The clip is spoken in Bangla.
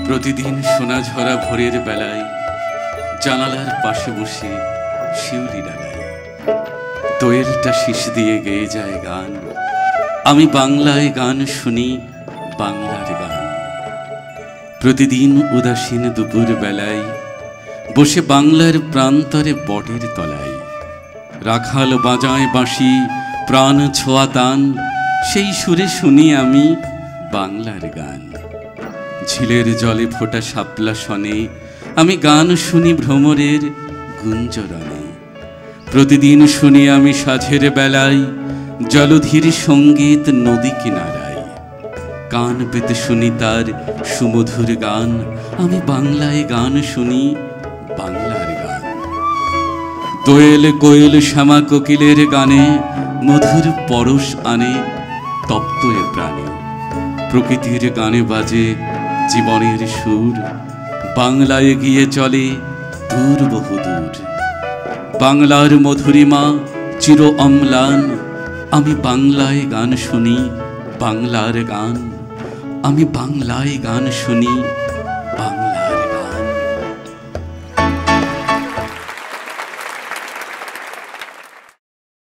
প্রতিদিন সোনা ঝরা ভোরের বেলায় জানালার পাশে বসে শিউলি ডালায় দোয়েলটা শীষ দিয়ে গেয়ে যায় গান। আমি বাংলায় গান শুনি, বাংলার গান। প্রতিদিন উদাসীন দুপুর বেলায় বসে বাংলার প্রান্তরে বটের তলায় রাখাল বাজায় বাঁশি, প্রাণ ছোঁয়া তান, সেই সুরে শুনি আমি বাংলার গান। ঝিলের জলে ফোটা শাপলা শনে আমি গান শুনি ভ্রমরের গুঞ্জরণে। প্রতিদিন শুনি আমি সাঁঝের বেলায় জলধির সঙ্গীত নদী কিনারায়। কান পেতে শুনি তার সুমধুর গান, আমি বাংলায় গান শুনি, বাংলার গান। দোয়েল কোয়েল শ্যামা কোকিলের গানে মধুর পরশ আনে তপ্ত এ প্রাণে। প্রকৃতির গানে বাজে জীবনের সুর, বাংলায় গিয়ে চলে দূর বহুদূর। বাংলার মধুরিমা চির অম্লান, আমি বাংলায় গান শুনি, বাংলার গান। আমি বাংলায় গান শুনি,